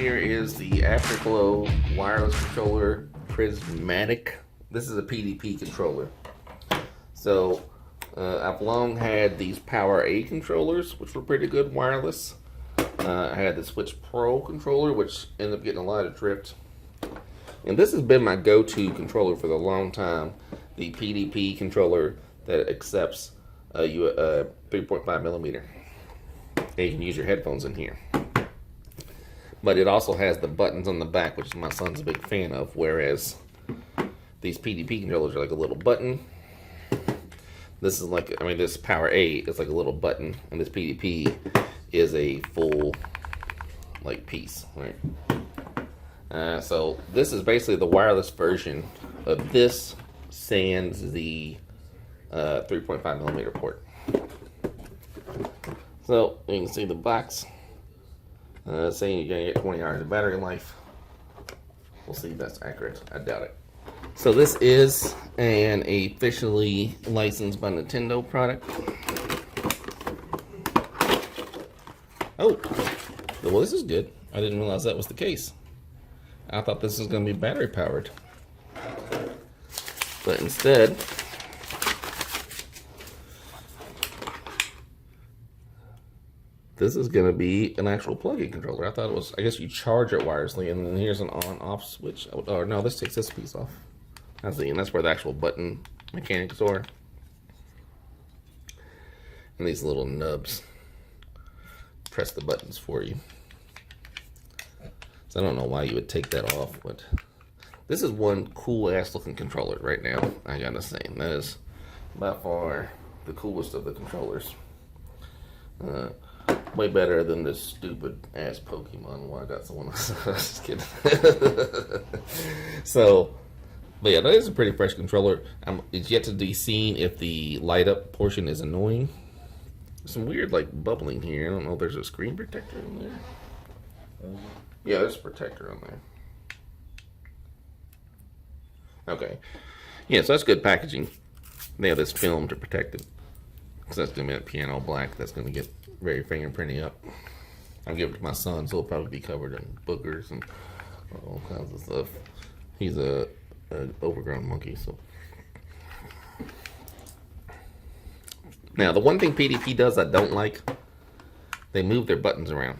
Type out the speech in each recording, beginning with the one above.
here is the Afterglow Wireless Controller Prismatic. This is a PDP controller. So I've long had these PowerA controllers, which were pretty good wireless. I had the Switch Pro controller, which ended up getting a lot of drift. And this has been my go-to controller for a long time. The PDP controller that accepts a 3.5 millimeter. And you can use your headphones in here. But it also has the buttons on the back, which my son's a big fan of, whereas these PDP controllers are like a little button. This is like, this PowerA is like a little button, and this PDP is a full, like, piece, right? So this is basically the wireless version of this sans the 3.5 millimeter port. So you can see the box saying you're gonna get 20 hours of battery life. We'll see if that's accurate. I doubt it. So this is an officially licensed by Nintendo product. Oh, well, this is good. I didn't realize that was the case. I thought this was going to be battery powered. But instead, this is going to be an actual plug-in controller. I thought it was, I guess you charge it wirelessly, and then here's an on-off switch. Oh, no, this takes this piece off. I see, and that's where the actual button mechanics are. And these little nubs press the buttons for you. So I don't know why you would take that off, but this is one cool-ass looking controller right now, I gotta say. And that is by far the coolest of the controllers. Way better than this stupid ass Pokemon one. I got someone else. Just kidding. So, but yeah, that is a pretty fresh controller. It's yet to be seen if the light up portion is annoying. There's some weird like bubbling here. I don't know if there's a screen protector in there. Yeah, there's a protector on there. Okay. Yeah, so that's good packaging. They have this film to protect it. Because that's going to be that piano black. That's going to get very fingerprinty up. I'll give it to my son, so he'll probably be covered in boogers and all kinds of stuff. He's an overgrown monkey, so. Now, the one thing PDP does I don't like, they move their buttons around.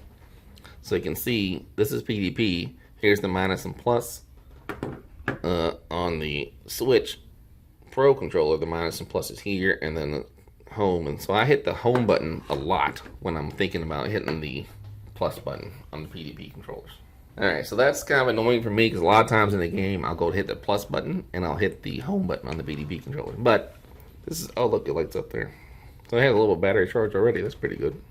So you can see, this is PDP. Here's the minus and plus. On the Switch Pro controller, the minus and plus is here, and then the home. And so I hit the home button a lot when I'm thinking about hitting the plus button on the PDP controllers. Alright, so that's kind of annoying for me, because a lot of times in the game, I'll go to hit the plus button, and I'll hit the home button on the PDP controller. But, this is, oh look, it lights up there. So I had a little battery charge already, that's pretty good.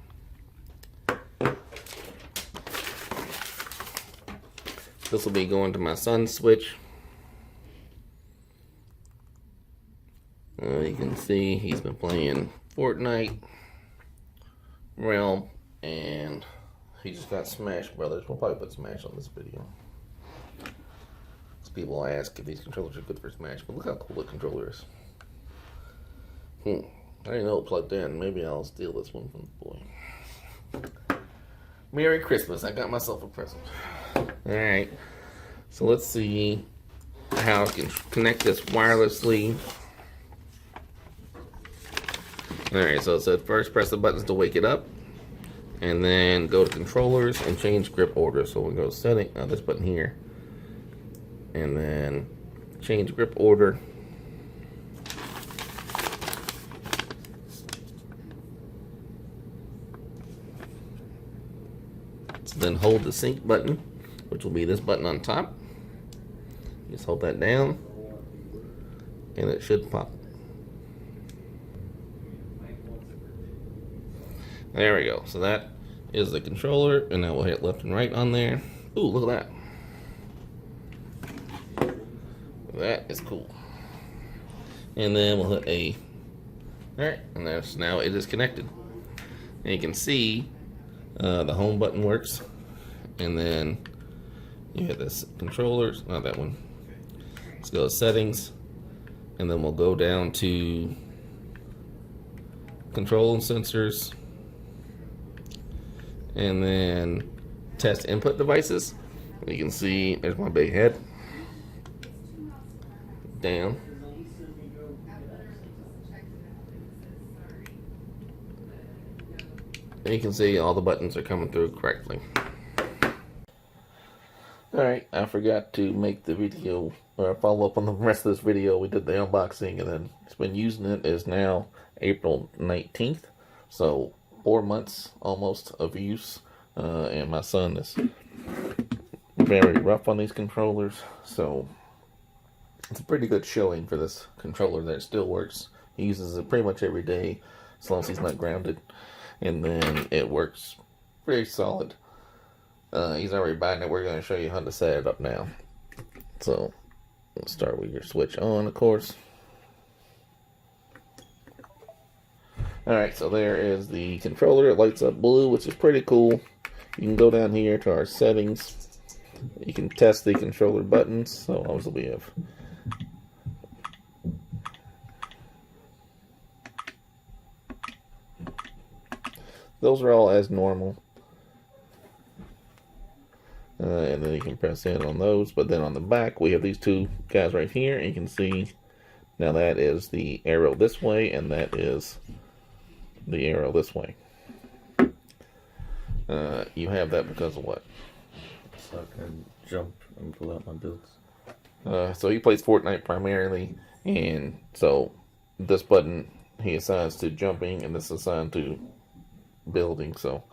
This will be going to my son's Switch. You can see he's been playing Fortnite, Realm, and he just got Smash Brothers. We'll probably put Smash on this video. Because people ask if these controllers are good for Smash, but look how cool the controller is. I didn't know it plugged in. Maybe I'll steal this one from the boy. Merry Christmas, I got myself a present. Alright, so let's see how I can connect this wirelessly. Alright, so it said first press the buttons to wake it up, and then go to controllers and change grip order. So we'll go setting, this button here, and then change grip order. So then hold the sync button, which will be this button on top. Just hold that down, and it should pop. There we go. So that is the controller, and now we'll hit left and right on there. Ooh, look at that. That is cool. And then we'll hit A. Alright, and that's now it is connected. And you can see the home button works. And then you hit this controllers, not that one. Let's go to settings, and then we'll go down to control and sensors, and then test input devices. You can see there's my big head. Down. And you can see all the buttons are coming through correctly. Alright, I forgot to make the video, or follow up on the rest of this video. We did the unboxing, and then it's been using it. Is now April 19th. So 4 months almost of use. And my son is very rough on these controllers. So it's a pretty good showing for this controller that it still works. He uses it pretty much every day as long as he's not grounded. And then it works very solid. He's already buying it. We're going to show you how to set it up now. So, let's start with your switch on, of course. Alright, so there is the controller. It lights up blue, which is pretty cool. You can go down here to our settings. You can test the controller buttons. So, obviously we have... Those are all as normal. And then you can press in on those. But then on the back, we have these two guys right here. And you can see, now that is the arrow this way, and that is the arrow this way. You have that because of what? So I can jump and pull out my builds. So he plays Fortnite primarily. And so this button he assigns to jumping, and this is assigned to building. So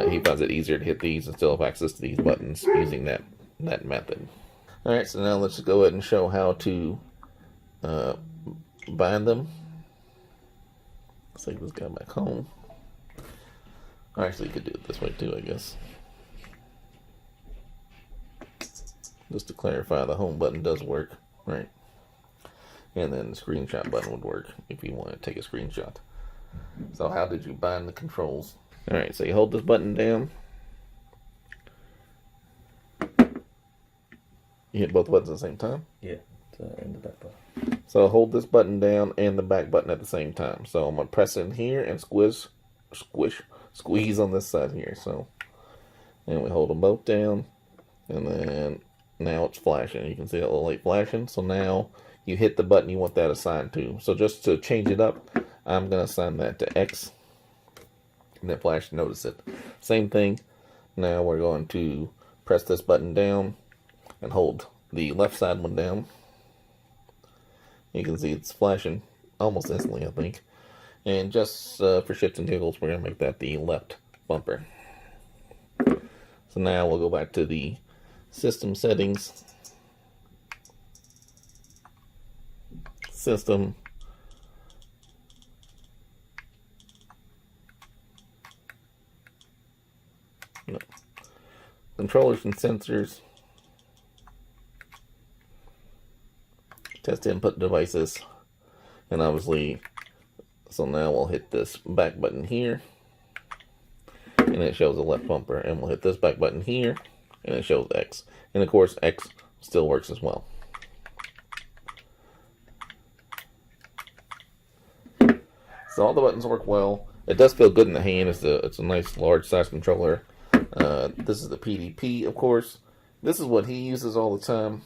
he finds it easier to hit these and still have access to these buttons using that method. Alright, so now let's go ahead and show how to bind them. Let's take this guy back home. Actually, you could do it this way too, I guess. Just to clarify, the home button does work, right? And then the screenshot button would work if you want to take a screenshot. So how did you bind the controls? Alright, so you hold this button down. You hit both buttons at the same time? Yeah, and the back button. So hold this button down and the back button at the same time. So I'm going to press in here and squeeze on this side here. So, and we hold them both down. And then now it's flashing. You can see that little light flashing. So now you hit the button you want that assigned to. So just to change it up, I'm going to assign that to X. And that flash, notice it. Same thing. Now we're going to press this button down and hold the left side one down. You can see it's flashing almost instantly, I think. And just for shits and giggles, we're going to make that the left bumper. So now we'll go back to the system settings. System. No. Controllers and sensors. Test input devices. And obviously, so now we'll hit this back button here. And it shows the left bumper. And we'll hit this back button here. And it shows X. And of course, X still works as well. So all the buttons work well. It does feel good in the hand. It's a nice large size controller. This is the PDP, of course. This is what he uses all the time.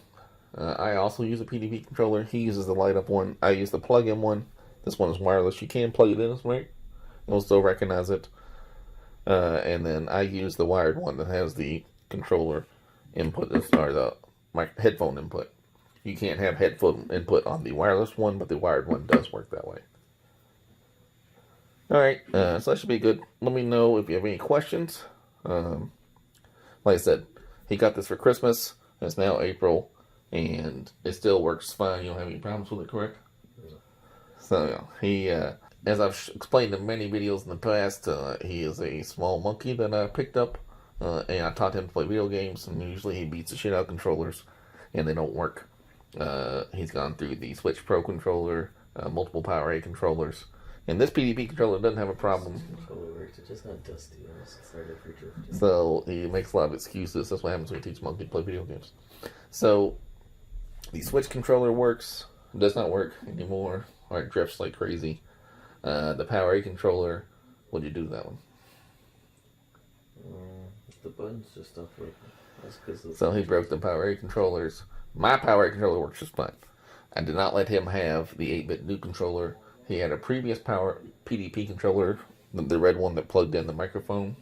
I also use a PDP controller. He uses the light up one. I use the plug-in one. This one is wireless. You can plug it in, right? It'll still recognize it. And then I use the wired one that has the controller input, or the headphone input. You can't have headphone input on the wireless one, but the wired one does work that way. Alright, so that should be good. Let me know if you have any questions. Like I said, he got this for Christmas. It's now April, and it still works fine. You don't have any problems with it, correct? Yeah. So, he, as I've explained in many videos in the past, he is a small monkey that I picked up, and I taught him to play video games, and usually he beats the shit out of controllers, and they don't work. He's gone through the Switch Pro controller, multiple PowerA controllers, and this PDP controller doesn't have a problem. It's just not dusty. So he makes a lot of excuses. That's what happens when you teach monkey to play video games. So the Switch controller works. Does not work anymore, or it drifts like crazy. The PowerA controller, what do you do to that one? The buttons just stop working. That's because So he broke the PowerA controllers. My PowerA controller works just fine. I did not let him have the 8-bit new controller. He had a previous Power PDP controller, the red one that plugged in the microphone.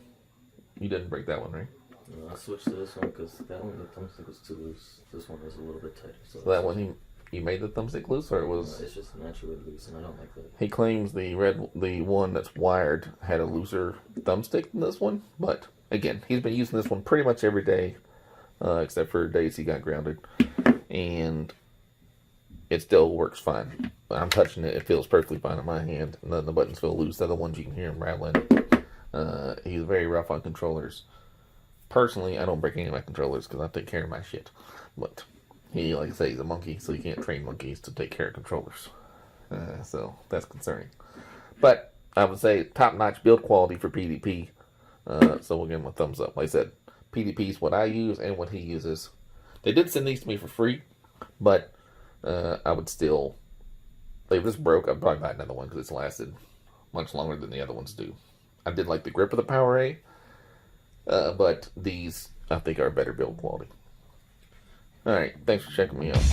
You didn't break that one, right? No, I switched to this one because that one the thumbstick was too loose. This one was a little bit tighter. So That one he made the thumbstick loose, or it was? it's just naturally loose, and I don't like that. He claims the one that's wired had a looser thumbstick than this one, but again, he's been using this one pretty much every day, except for days he got grounded, and it still works fine. I'm touching it; it feels perfectly fine in my hand. None of the buttons feel loose. The other ones you can hear him rattling. He's very rough on controllers. Personally, I don't break any of my controllers because I take care of my shit. But he, like I say, he's a monkey, so you can't train monkeys to take care of controllers. So that's concerning. But I would say top-notch build quality for PDP. So we'll give him a thumbs up. Like I said, PDP is what I use and what he uses. They did send these to me for free, but I would still, if this broke, I'd probably buy another one because it's lasted much longer than the other ones do. I did like the grip of the PowerA, but these I think are better build quality. Alright, thanks for checking me out.